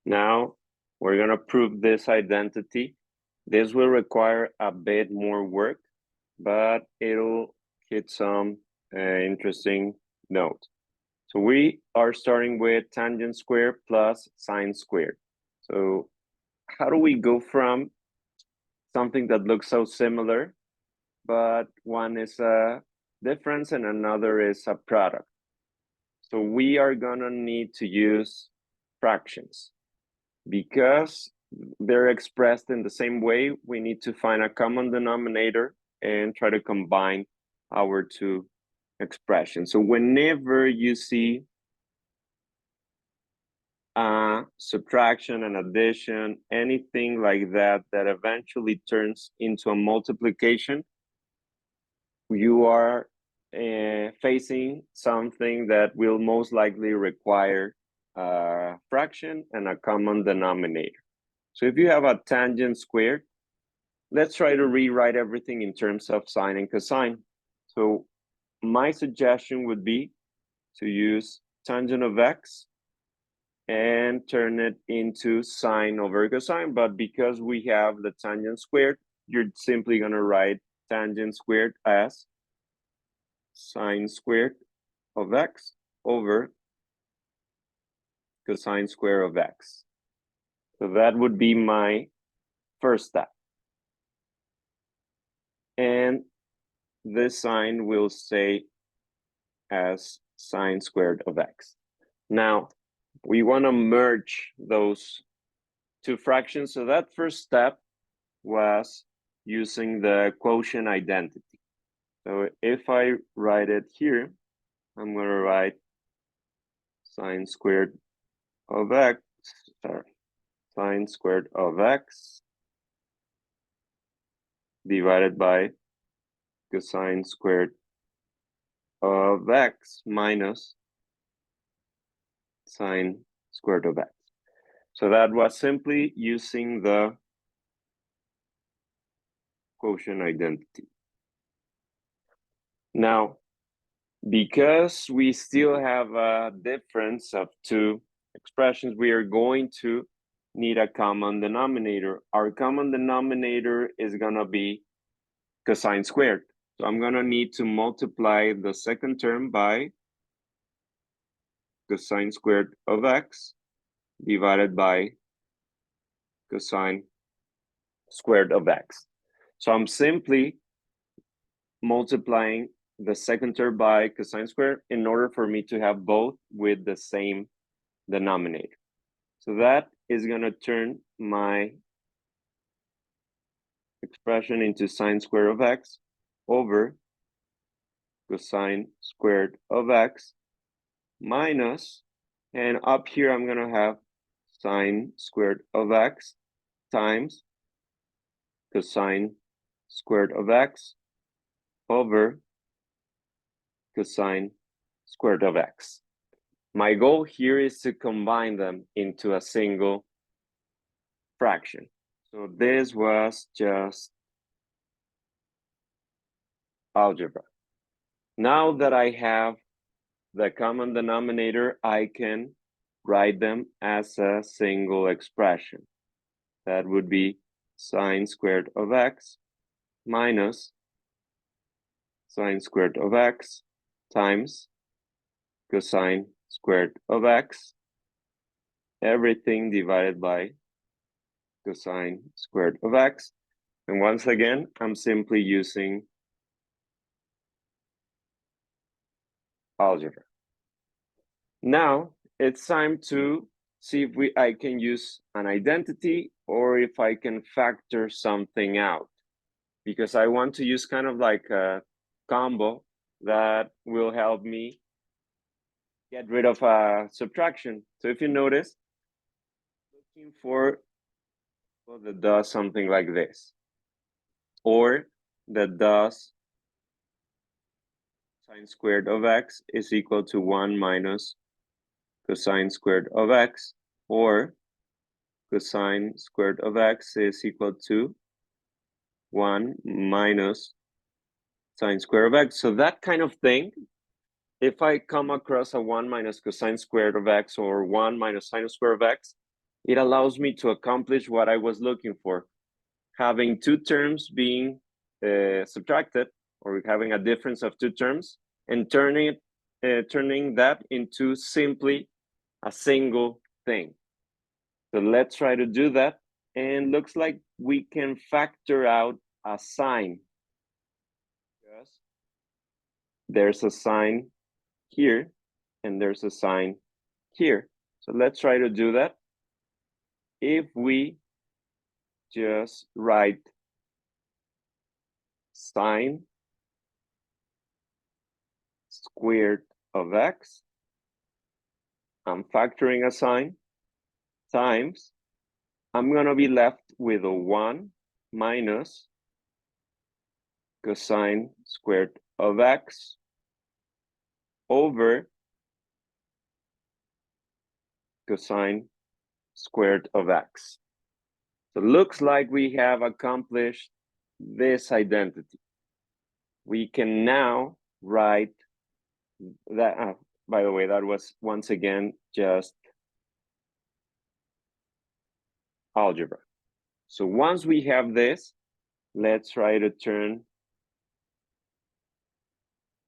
Now we're going to prove this identity. This will require a bit more work, but it'll hit some interesting notes. So we are starting with tangent squared plus sine squared. So how do we go from something that looks so similar, but one is a difference and another is a product? So we are gonna need to use fractions. Because they're expressed in the same way, we need to find a common denominator and try to combine our two expressions. So whenever you see subtraction and addition, anything like that, that eventually turns into a multiplication, you are facing something that will most likely require a fraction and a common denominator. So if you have a tangent squared, let's try to rewrite everything in terms of sine and cosine. So my suggestion would be to use tangent of x and turn it into sine over cosine. But because we have the tangent squared, you're simply going to write tangent squared as sine squared of x over cosine square of x. So that would be my first step. And this sign will stay as sine squared of x. Now, we want to merge those two fractions. So that first step was using the quotient identity. So if I write it here, I'm going to write sine squared of x, sine squared of x divided by cosine squared of x minus sine squared of x. So that was simply using the quotient identity. Now, because we still have a difference of two expressions, we are going to need a common denominator. Our common denominator is going to be cosine squared. So I'm going to need to multiply the second term by cosine squared of x divided by cosine squared of x. So I'm simply multiplying the second term by cosine squared in order for me to have both with the same denominator. So that is going to turn my expression into sine squared of x over cosine squared of x minus, and up here I'm going to have sine squared of x times cosine squared of x over cosine squared of x. My goal here is to combine them into a single fraction. So this was just algebra. Now that I have the common denominator, I can write them as a single expression. That would be sine squared of x minus sine squared of x times cosine squared of x, everything divided by cosine squared of x. And once again, I'm simply using algebra. Now it's time to see if I can use an identity or if I can factor something out, because I want to use kind of like a combo that will help me get rid of a subtraction. So if you notice, looking for that does something like this, or that does sine squared of x is equal to 1 minus cosine squared of x, or cosine squared of x is equal to 1 minus sine squared of x. So that kind of thing, if I come across a 1 minus cosine squared of x or 1 minus sine squared of x, it allows me to accomplish what I was looking for. Having two terms being subtracted, or having a difference of two terms, and turning that into simply a single thing. So let's try to do that. And looks like we can factor out a sign. Yes. There's a sign here, and there's a sign here. So let's try to do that. If we just write sine squared of x, I'm factoring a sign, times, I'm gonna be left with a 1 minus cosine squared of x over cosine squared of x. So it looks like we have accomplished this identity. We can now write that, by the way, that was once again just algebra. So once we have this, let's try to turn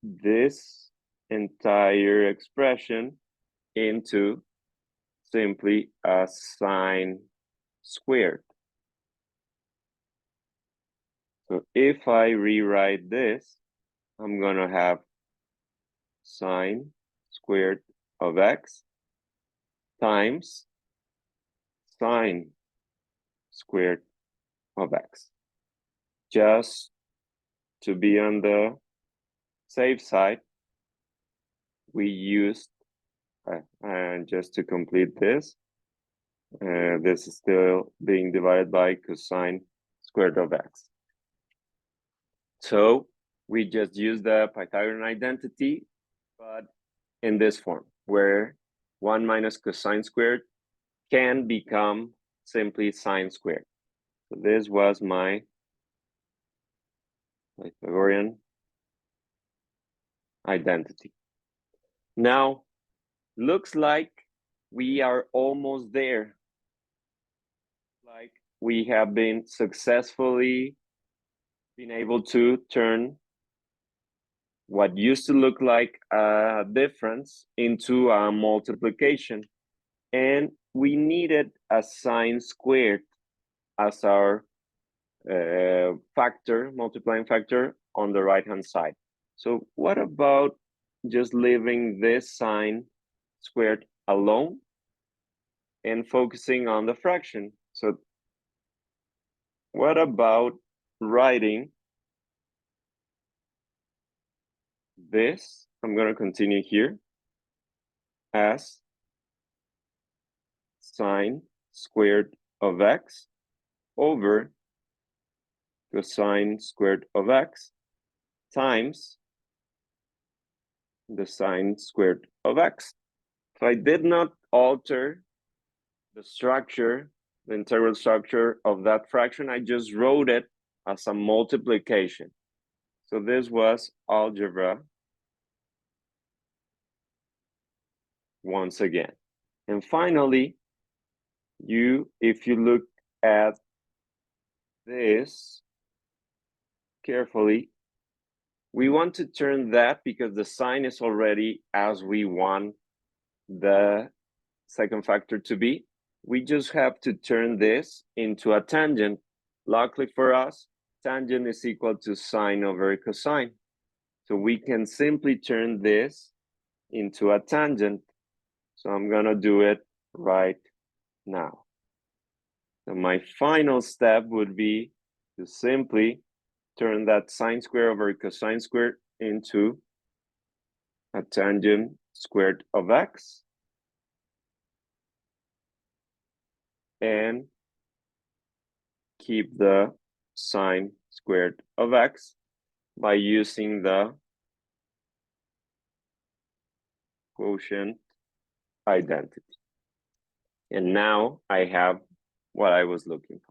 this entire expression into simply a sine squared. So if I rewrite this, I'm gonna have sine squared of x times sine squared of x. Just to be on the safe side, we used, and just to complete this, this is still being divided by cosine squared of x. So we just use the Pythagorean identity, but in this form, where 1 minus cosine squared can become simply sine squared. So this was my Pythagorean identity. Now, looks like we are almost there. Like we have been successfully been able to turn what used to look like a difference into a multiplication. And we needed a sine squared as our factor, multiplying factor on the right-hand side. So what about just leaving this sine squared alone and focusing on the fraction? So what about writing this? I'm going to continue here as sine squared of x over cosine squared of x times the sine squared of x. So I did not alter the structure, the integral structure of that fraction. I just wrote it as a multiplication. So this was algebra once again. And finally, if you look at this carefully, we want to turn that, because the sign is already as we want the second factor to be. We just have to turn this into a tangent. Luckily for us, tangent is equal to sine over cosine. So we can simply turn this into a tangent. So I'm gonna do it right now. So my final step would be to simply turn that sine squared over cosine squared into a tangent squared of x, and keep the sine squared of x by using the quotient identity. And now I have what I was looking for.